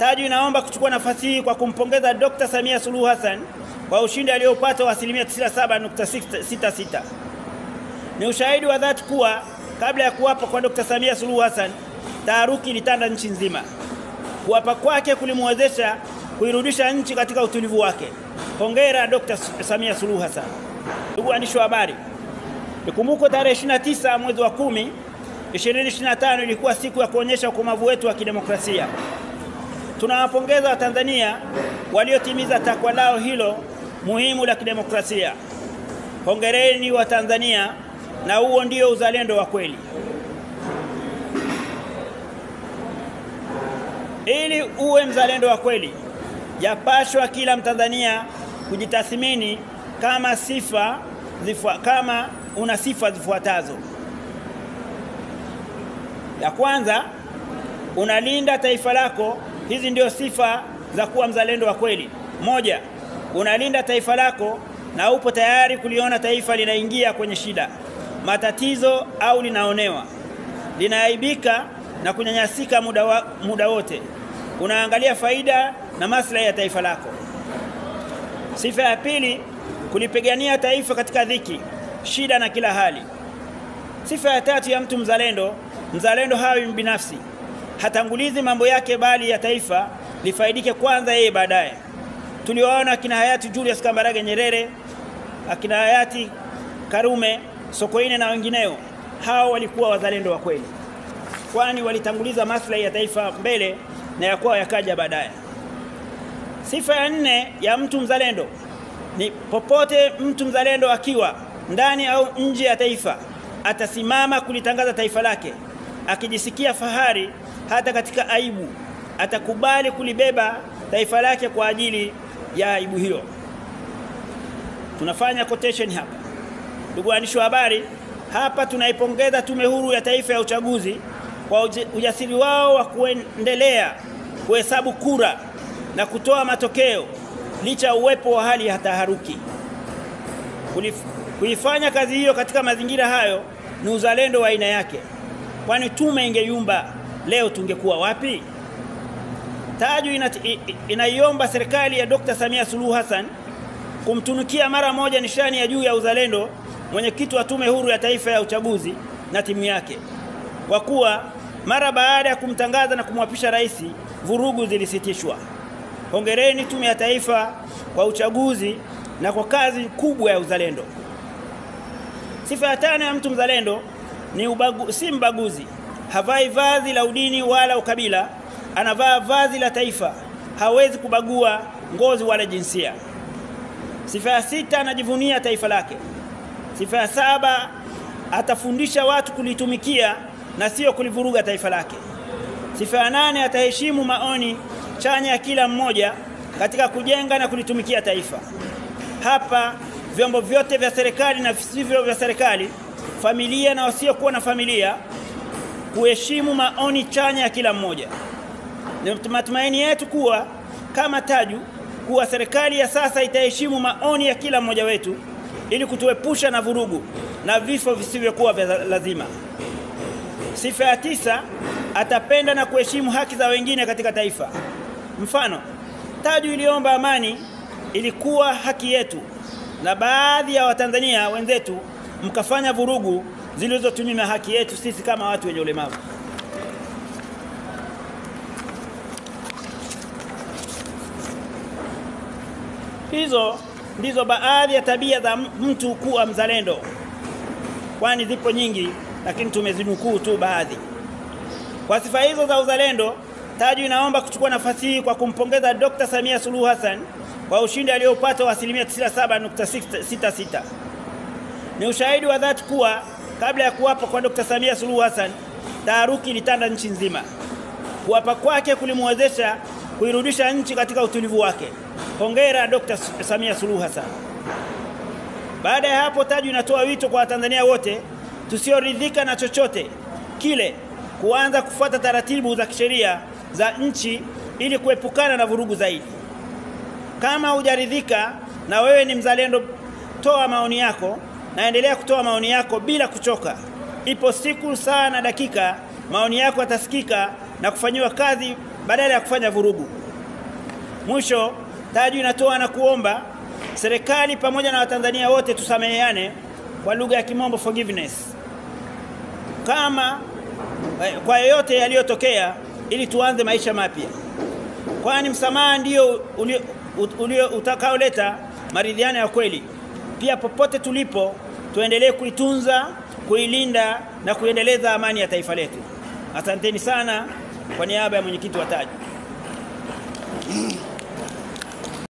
Taju inaomba kuchukua nafasi hii kwa kumpongeza Dr. Samia Suluhu Hassan kwa ushindi aliopata wa 97.66. Ni ushahidi wa dhati kuwa kabla ya kuwapa kwa Dr. Samia Suluhu Hassan, taharuki ilitanda nchi nzima. Kuwapa kwake kulimwezesha kuirudisha nchi katika utulivu wake. Hongera Dr. Samia Suluhu Hassan. Ndugu waandishi wa habari, ikumbukwe tarehe 29 mwezi wa 10 2025 ilikuwa siku ya kuonyesha ukomavu wetu wa kidemokrasia. Tunawapongeza Watanzania waliotimiza takwa lao hilo muhimu la kidemokrasia. Hongereni wa Tanzania, na huo ndio uzalendo wa kweli. Ili uwe mzalendo wa kweli, yapashwa kila Mtanzania kujitathmini kama una sifa zifuatazo. Ya kwanza, unalinda taifa lako. Hizi ndio sifa za kuwa mzalendo wa kweli. Moja, unalinda taifa lako na upo tayari kuliona taifa linaingia kwenye shida, matatizo au linaonewa, linaaibika na kunyanyasika muda wote. Unaangalia faida na maslahi ya taifa lako. Sifa ya pili, kulipigania taifa katika dhiki, shida na kila hali. Sifa ya tatu ya mtu mzalendo hawi binafsi. Hatangulizi mambo yake bali ya taifa lifaidike kwanza yeye baadaye. Tuliwaona akina hayati Julius Kambarage Nyerere, akina hayati Karume, Sokoine na wengineo. Hao walikuwa wazalendo wa kweli, kwani walitanguliza maslahi ya taifa mbele na yakwao yakaja baadaye. Sifa ya nne ya mtu mzalendo ni popote mtu mzalendo akiwa ndani au nje ya taifa, atasimama kulitangaza taifa lake, akijisikia fahari hata katika aibu. Atakubali kulibeba taifa lake kwa ajili ya aibu hiyo. Tunafanya quotation hapa. Ndugu waandishi wa habari, hapa tunaipongeza Tume Huru ya Taifa ya Uchaguzi kwa ujasiri wao wa kuendelea kuhesabu kura na kutoa matokeo licha ya uwepo wa hali ya taharuki. Kuifanya kazi hiyo katika mazingira hayo ni uzalendo wa aina yake, kwani tume ingeyumba leo tungekuwa wapi? Taju inaiomba serikali ya Dr. Samia Suluhu Hassan kumtunukia mara moja nishani ya juu ya uzalendo mwenyekiti wa Tume Huru ya Taifa ya Uchaguzi na timu yake, kwa kuwa mara baada ya kumtangaza na kumwapisha rais, vurugu zilisitishwa. Hongereni Tume ya Taifa kwa Uchaguzi na kwa kazi kubwa ya uzalendo. Sifa ya tano ya mtu mzalendo ni si mbaguzi. Havai vazi la udini wala ukabila, anavaa vazi la taifa. Hawezi kubagua ngozi wala jinsia. Sifa ya sita, anajivunia taifa lake. Sifa ya saba, atafundisha watu kulitumikia na sio kulivuruga taifa lake. Sifa ya nane, ataheshimu maoni chanya ya kila mmoja katika kujenga na kulitumikia taifa. Hapa vyombo vyote vya serikali na visivyo vya serikali, familia na wasiokuwa na familia, kuheshimu maoni chanya ya kila mmoja. Ni matumaini yetu kuwa kama Taju kuwa serikali ya sasa itaheshimu maoni ya kila mmoja wetu ili kutuepusha na vurugu na vifo visivyokuwa vya lazima. Sifa ya tisa, atapenda na kuheshimu haki za wengine katika taifa. Mfano, Taju iliomba amani, ilikuwa haki yetu, na baadhi ya Watanzania wenzetu mkafanya vurugu zilizotunyima haki yetu sisi kama watu wenye ulemavu. Hizo ndizo baadhi ya tabia za mtu kuwa mzalendo, kwani zipo nyingi lakini tumezinukuu tu baadhi. Kwa sifa hizo za uzalendo, Taju inaomba kuchukua nafasi hii kwa kumpongeza Dr. Samia Suluhu Hassan kwa ushindi aliopata wa 97.66. Ni ushahidi wa dhati kuwa kabla ya kuwapa kwa Dr. Samia Suluhu Hassan, taharuki ilitanda nchi nzima. Kuwapa kwake kulimwezesha kuirudisha nchi katika utulivu wake. Hongera Dr. Samia Suluhu Hassan. Baada ya hapo, Taju inatoa wito kwa Watanzania wote tusioridhika na chochote kile kuanza kufuata taratibu za kisheria za nchi ili kuepukana na vurugu zaidi. Kama hujaridhika na wewe ni mzalendo, toa maoni yako na endelea kutoa maoni yako bila kuchoka. Ipo siku, saa na dakika maoni yako yatasikika na kufanyiwa kazi badala ya kufanya vurugu. Mwisho, Taju inatoa na kuomba serikali pamoja na Watanzania wote tusameheane, kwa lugha ya Kimombo forgiveness, kama kwa yote yaliyotokea, ili tuanze maisha mapya, kwani msamaha ndio ulio utakaoleta maridhiano ya kweli. Pia popote tulipo tuendelee kuitunza, kuilinda na kuendeleza amani ya taifa letu. Asanteni sana kwa niaba ya mwenyekiti wa Taju.